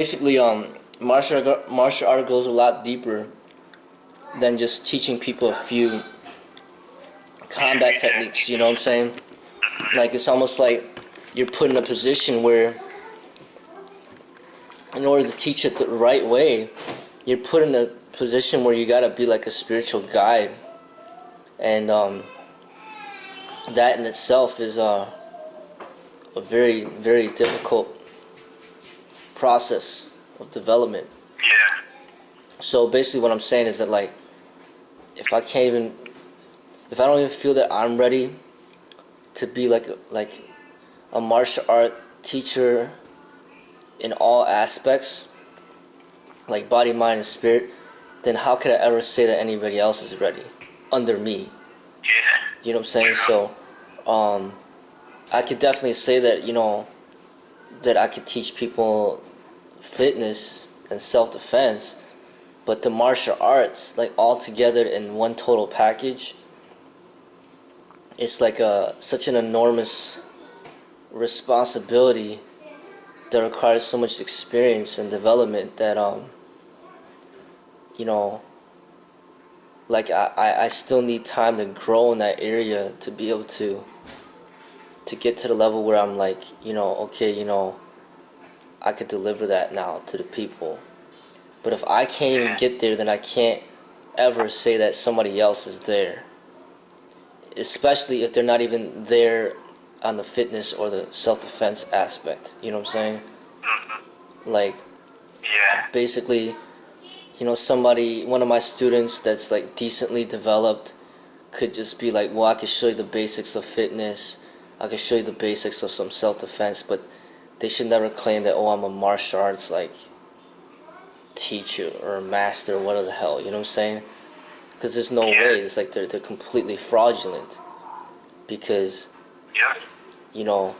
Basically, martial art goes a lot deeper than just teaching people a few combat techniques. You know what I'm saying? Like it's almost like you're put in a position where, in order to teach it the right way, you're put in a position where you gotta be like a spiritual guide, and that in itself is a very very difficult process of development. Yeah. So basically, what I'm saying is that like if I can't even if I don't even feel that I'm ready to be like a martial art teacher in all aspects, like body, mind, and spirit, then how could I ever say that anybody else is ready under me? Yeah. You know what I'm saying? So, I could definitely say that that I could teach people fitness and self-defense, but the martial arts, like all together in one total package, it's like such an enormous responsibility that requires so much experience and development that you know like I still need time to grow in that area to be able to get to the level where I'm like, okay, I could deliver that now to the people. But if I can't even get there, then I can't ever say that somebody else is there, especially if they're not even there on the fitness or the self-defense aspect. You know what I'm saying? Like, Yeah. basically, one of my students that's like decently developed could just be like, well, I could show you the basics of fitness, I could show you the basics of some self-defense, but they should never claim that, oh, I'm a martial arts like teacher or master or whatever the hell. You know what I'm saying? Because there's no Yeah. way. It's like they're completely fraudulent, because Yeah. you know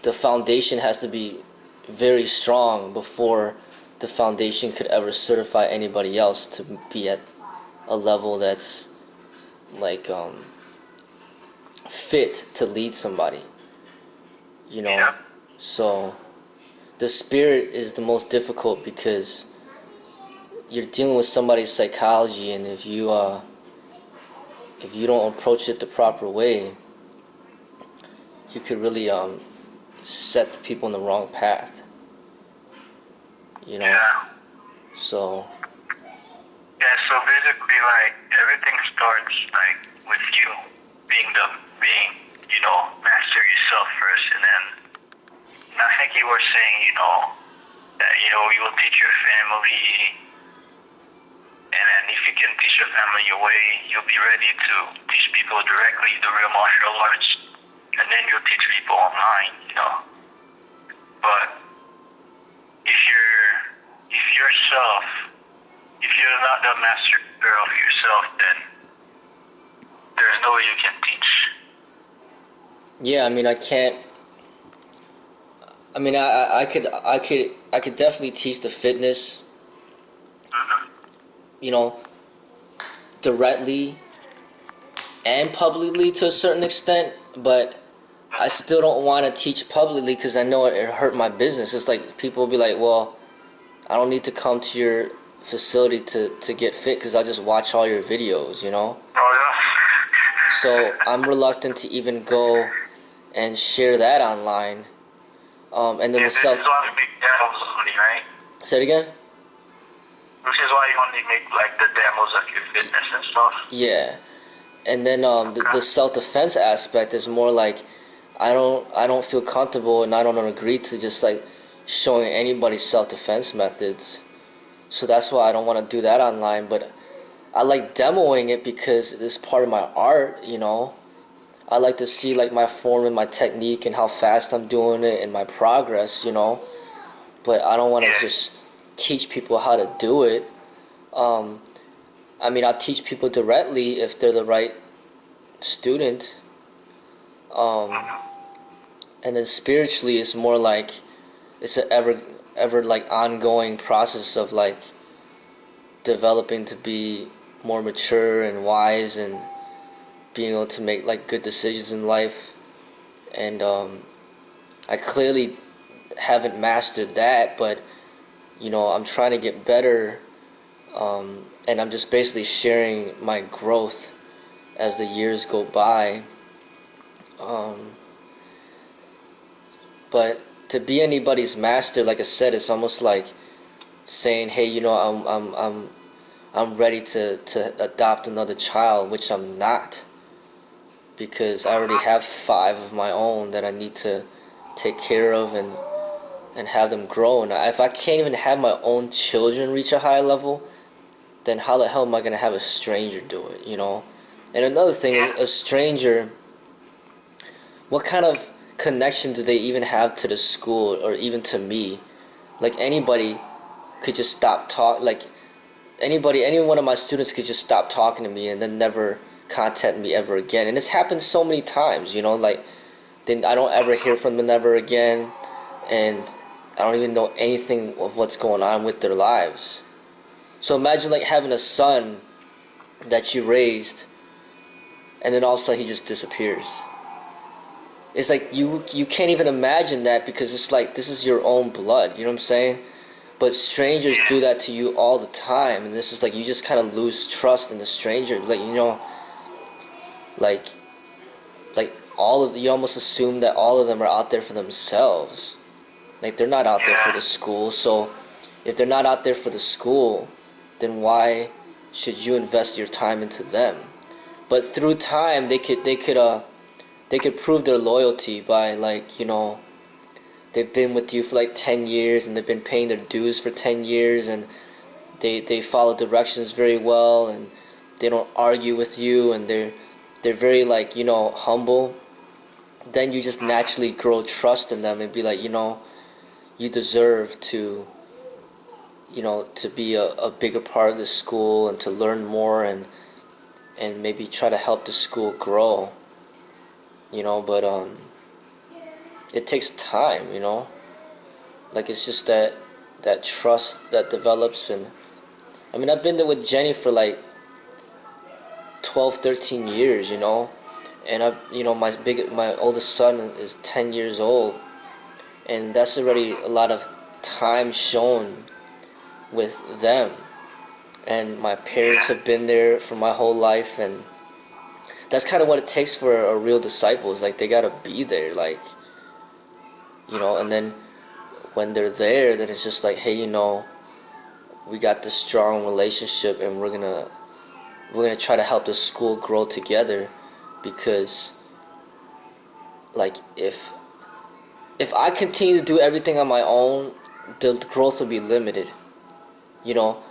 the foundation has to be very strong before the foundation could ever certify anybody else to be at a level that's like fit to lead somebody, Yeah. so the spirit is the most difficult, because you're dealing with somebody's psychology, and if you don't approach it the proper way, you could really set the people in the wrong path, you know Yeah. so Yeah. So basically, like everything starts like with you being master yourself first, and then I think you were saying that you will teach your family, and then if you can teach your family your way, you'll be ready to teach people directly the real martial arts, and then you'll teach people online. But if yourself, if you're not the master of yourself, then there's no way you can teach. yeah, I mean, I could definitely teach the fitness, Mm-hmm. you know directly and publicly to a certain extent, but I still don't want to teach publicly because I know it hurt my business. It's like people will be like, well, I don't need to come to your facility to get fit because I'll just watch all your videos. Oh yeah. So I'm reluctant to even go and share that online. And then Yeah, the this self. is why we make demos only, right? Say it again. Which is why you only make like the demos of your fitness and stuff. Yeah, and then the Okay. self defense aspect is more like I don't feel comfortable, and I don't agree to just like showing anybody self defense methods. So that's why I don't want to do that online. But I like demoing it because it's part of my art. I like to see like my form and my technique and how fast I'm doing it and my progress. But I don't want to Yeah. just teach people how to do it. Um, I mean, I'll teach people directly if they're the right student. Um, and then spiritually, it's more like it's an ever like ongoing process of like developing to be more mature and wise and being able to make like good decisions in life. And I clearly haven't mastered that, but I'm trying to get better, and I'm just basically sharing my growth as the years go by. Um, but to be anybody's master, like I said, it's almost like saying, "Hey, I'm ready to adopt another child," which I'm not, because I already have five of my own that I need to take care of and have them grow. And if I can't even have my own children reach a high level, then how the hell am I gonna have a stranger do it? And another thing is, Yeah. a stranger, what kind of connection do they even have to the school or even to me? Like, anybody could just stop talk. Like, any one of my students could just stop talking to me and then never contact me ever again. And it's happened so many times. Like, then I don't ever hear from them ever again, and I don't even know anything of what's going on with their lives. So imagine like having a son that you raised, and then all of a sudden he just disappears. It's like you can't even imagine that, because it's like, this is your own blood. You know what I'm saying? But strangers Yeah. do that to you all the time, and this is like, you just kind of lose trust in the stranger. Like, like all of you almost assume that all of them are out there for themselves. Like, they're not out there for Yeah. the school. So if they're not out there for the school, then why should you invest your time into them? But through time, they could prove their loyalty by, like, they've been with you for like 10 years, and they've been paying their dues for 10 years, and they follow directions very well, and they don't argue with you, and they're very, like, humble. Then you just naturally grow trust in them and be like, you deserve to be a bigger part of the school, and to learn more, and maybe try to help the school grow. But it takes time. Like, it's just that trust that develops. And I mean, I've been there with Jenny for like 12, 13 years. And my oldest son is 10 years old, and that's already a lot of time shown with them. And my parents Yeah. have been there for my whole life, and that's kind of what it takes for a real disciple. Is like, they gotta be there, like, and then when they're there, then it's just like, hey, we got this strong relationship, and we're gonna try to help the school grow together. Because, like, if I continue to do everything on my own, the growth will be limited. You know,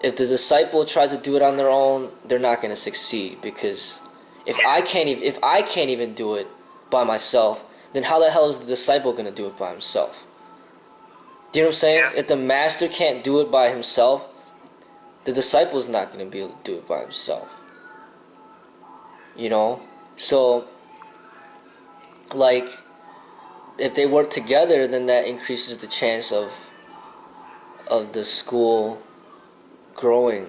if the disciple tries to do it on their own, they're not gonna succeed. Because if I can't even do it by myself, then how the hell is the disciple gonna do it by himself? Do you know what I'm saying? Yeah. If the master can't do it by himself, the disciple's not gonna be able to do it by himself. So, like, if they work together, then that increases the chance of the school growing,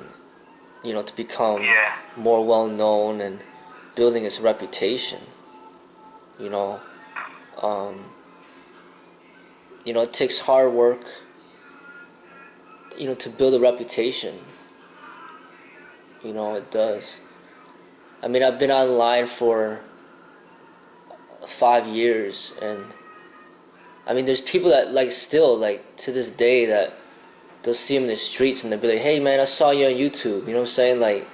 to become Yeah. more well known and building its reputation. You know, um, it takes hard work, to build a reputation. It does. I mean, I've been online for 5 years, and I mean, there's people that, like, still, like, to this day, that they'll see him in the streets, and they'll be like, "Hey, man, I saw you on YouTube." You know what I'm saying? Like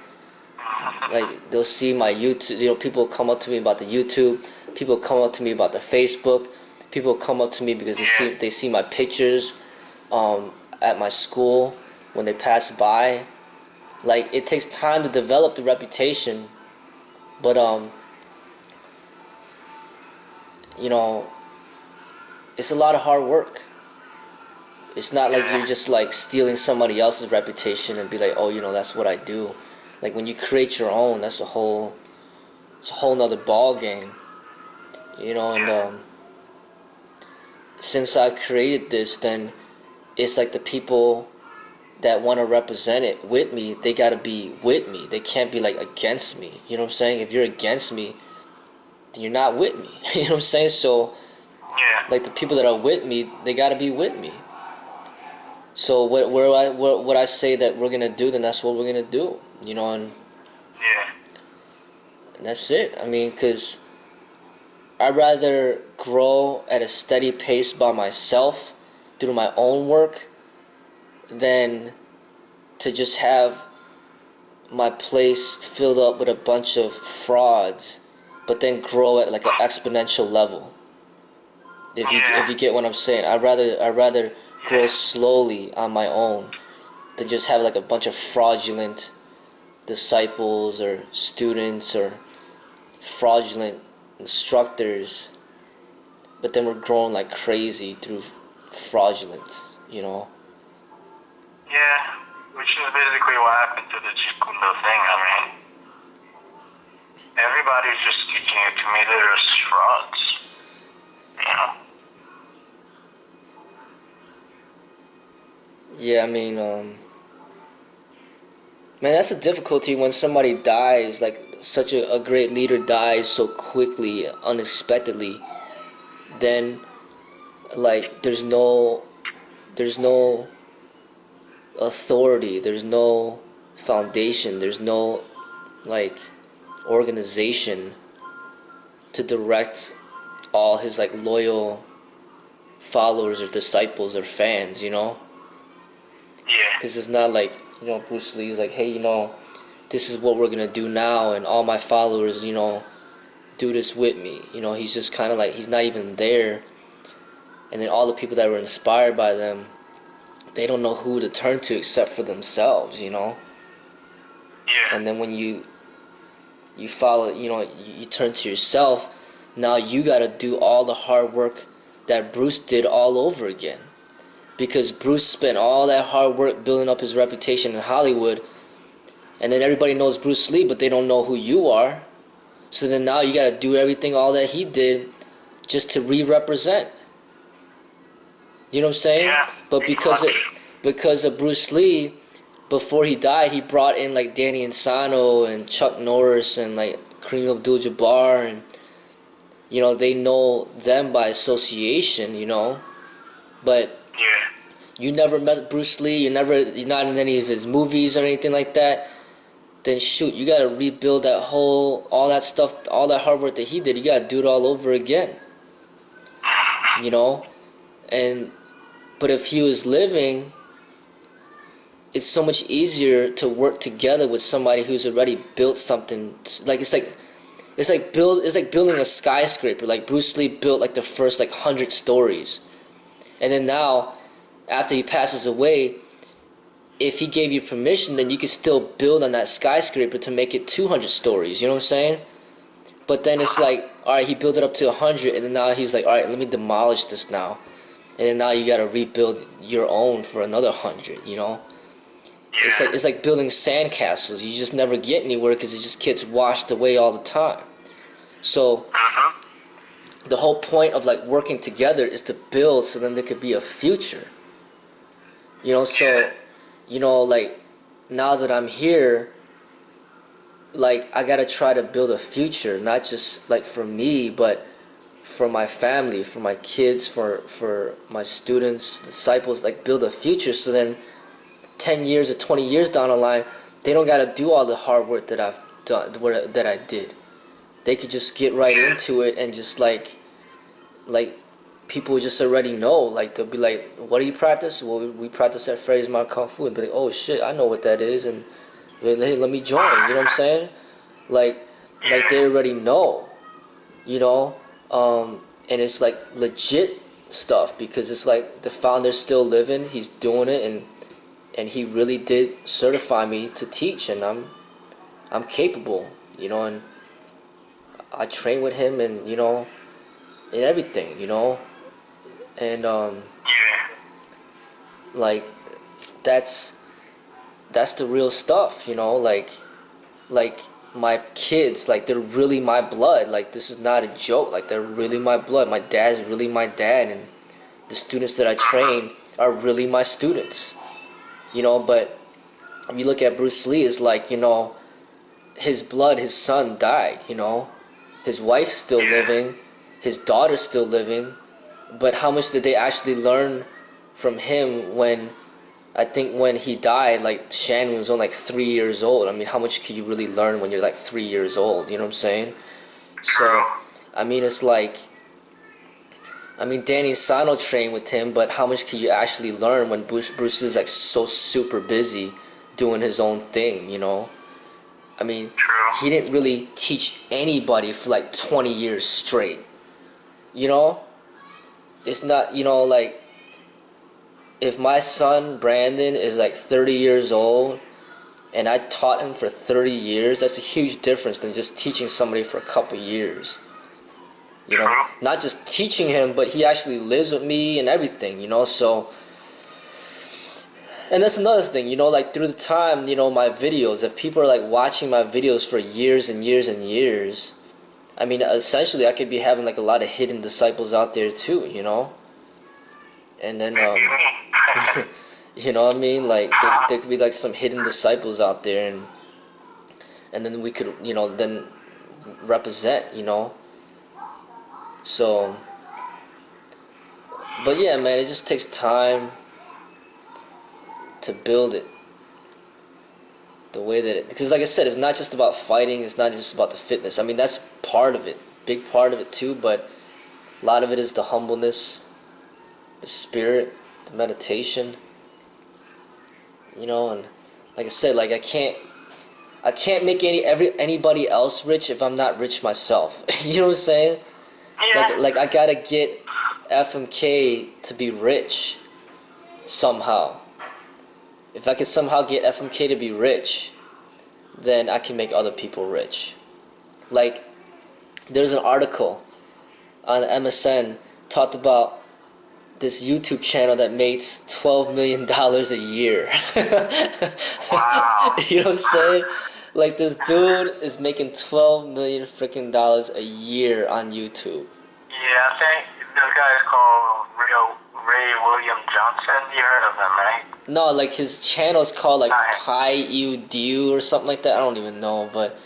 they'll see my YouTube. People come up to me about the YouTube. People come up to me about the Facebook. People come up to me because they Yeah. see my pictures, at my school when they pass by. Like, it takes time to develop the reputation, but you know, it's a lot of hard work. It's not like Yeah. you're just like stealing somebody else's reputation and be like, oh, that's what I do. Like, when you create your own, it's a whole nother ball game. And Yeah. since I've created this, then it's like the people that want to represent it with me, they gotta be with me. They can't be like against me. You know what I'm saying? If you're against me, then you're not with me. You know what I'm saying? So, Yeah. like, the people that are with me, they gotta be with me. So what I say that we're gonna do, then that's what we're gonna do. You know, Yeah. and that's it. I mean, cause I'd rather grow at a steady pace by myself through my own work than to just have my place filled up with a bunch of frauds, but then grow at like an exponential level. If you Yeah. get what I'm saying, I'd rather grow Yeah. slowly on my own than just have like a bunch of fraudulent disciples or students or fraudulent instructors, but then we're growing like crazy through fraudulence, you know? Yeah. Which is basically what happened to the Chikundo thing. I mean, everybody's just teaching it to me that there's frauds. You know? Yeah, I mean, man, that's the difficulty when somebody dies, like such a great leader dies so quickly, unexpectedly, then like there's no authority, there's no foundation, there's no like organization to direct all his like loyal followers or disciples or fans, you know? Yeah. Because it's not like, Bruce Lee's like, hey, this is what we're gonna do now, and all my followers, do this with me. He's just kind of like, he's not even there. And then all the people that were inspired by them, they don't know who to turn to except for themselves. Yeah. And then when you follow, you turn to yourself, now you gotta do all the hard work that Bruce did all over again. Because Bruce spent all that hard work building up his reputation in Hollywood, and then everybody knows Bruce Lee, but they don't know who you are. So then now you gotta do everything, all that he did, just to re-represent. You know what I'm saying? Yeah. But Pretty much. because of Bruce Lee, before he died, he brought in like Danny Insano and Chuck Norris and like Kareem Abdul-Jabbar, and they know them by association. But Yeah. you never met Bruce Lee, you're not in any of his movies or anything like that, then shoot, you gotta rebuild all that stuff, all that hard work that he did, you gotta do it all over again. You know? And, but if he was living, it's so much easier to work together with somebody who's already built something. Like, it's like building a skyscraper. Like, Bruce Lee built like the first like 100 stories. And then now, after he passes away, if he gave you permission, then you could still build on that skyscraper to make it 200 stories. You know what I'm saying? But then it's like, all right, he built it up to 100, and then now he's like, all right, let me demolish this now, and then now you gotta rebuild your own for another 100. It's like Yeah. it's like building sandcastles. You just never get anywhere because it just gets washed away all the time. So Mhm. the whole point of like working together is to build, so then there could be a future. So Yeah. like now that I'm here, like I gotta try to build a future, not just like for me, but for my family, for my kids, for my students, disciples. Like build a future, so then 10 years or 20 years down the line, they don't gotta do all the hard work that I've done, that I did. They could just get right Yeah. into it and just like people just already know. Like they'll be like, "What do you practice?" Well, we practice at Freddy's Mount Kung Fu, and be like, "Oh shit, I know what that is," and hey, let me join. You know what I'm saying? Like, like Yeah. they already know. You know, and it's like legit stuff because it's like the founder's still living. He's doing it, and he really did certify me to teach, and I'm capable. And I train with him, and and everything. And Yeah. like that's that's the real stuff. Like my kids, like they're really my blood. Like this is not a joke. Like they're really my blood. My dad's really my dad, and the students that I train are really my students. But if you look at Bruce Lee, it's like his blood, his son died. His wife's still Yeah. living, his daughter's still living, but how much did they actually learn from him when I think when he died, like Shannon was only like 3 years old. I mean, how much could you really learn when you're like 3 years old? You know what I'm saying? True. So, I mean, it's like, I mean, Danny Sano trained with him, but how much could you actually learn when Bruce is like so super busy doing his own thing? You know? I mean, True. he didn't really teach anybody for like 20 years straight. You know? It's not, like, if my son Brandon is like 30 years old and I taught him for 30 years, that's a huge difference than just teaching somebody for a couple years. You know, True. not just teaching him, but he actually lives with me and everything, so, and that's another thing, like through the time, my videos, if people are like watching my videos for years and years and years, I mean, essentially I could be having like a lot of hidden disciples out there too, and then, Maybe me. you know what I mean? Like there could be like some hidden disciples out there, and then we could, then represent, So, but yeah, man, it just takes time to build it the way that it, because like I said, it's not just about fighting, it's not just about the fitness. I mean, that's part of it, big part of it too, but a lot of it is the humbleness, the spirit, the meditation, and like I said, like I can't make anybody else rich if I'm not rich myself. You know what I'm saying? Yeah. Like I gotta get FMK to be rich somehow. If I could somehow get FMK to be rich, then I can make other people rich. Like there's an article on MSN talked about this YouTube channel that makes $12 million a year. Wow. You know what I'm saying? Like this dude is making 12 million freaking dollars a year on YouTube. Yeah, I think this guy is called Ray William Johnson. You heard of him, right? No, like his channel is called like Not him. Pi U Du or something like that. I don't even know, but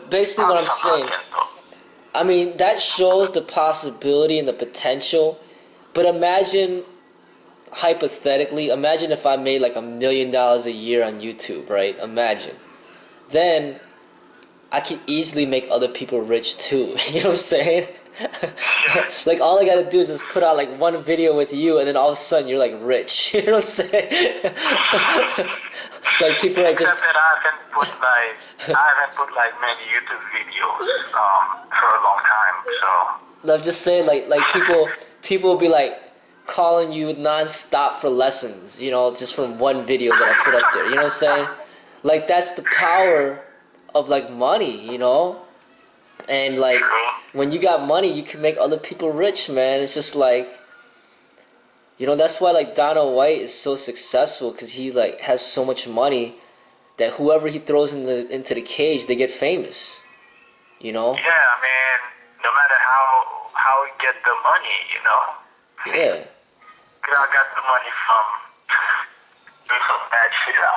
basically what Probably I'm some saying, Indian though. I mean that shows the possibility and the potential. But imagine, hypothetically, imagine if I made like $1 million a year on YouTube, right? Imagine. Then I could easily make other people rich too. You know what I'm saying? Yeah. Like all I gotta do is just put out like one video with you, and then all of a sudden you're like rich. You know what I'm saying? Like people are just Except that I haven't put like many YouTube videos for a long time. So I'm just saying, like people will be like calling you nonstop for lessons, just from one video that I put up there. You know what I'm saying? Like that's the power of like money, and like true. when you got money, you can make other people rich, man. It's just like, that's why like Dana White is so successful because he like has so much money that whoever he throws into the cage, they get famous. You know? Yeah, I mean, no matter how we get the money, Yeah. I got the money from doing some bad shit out.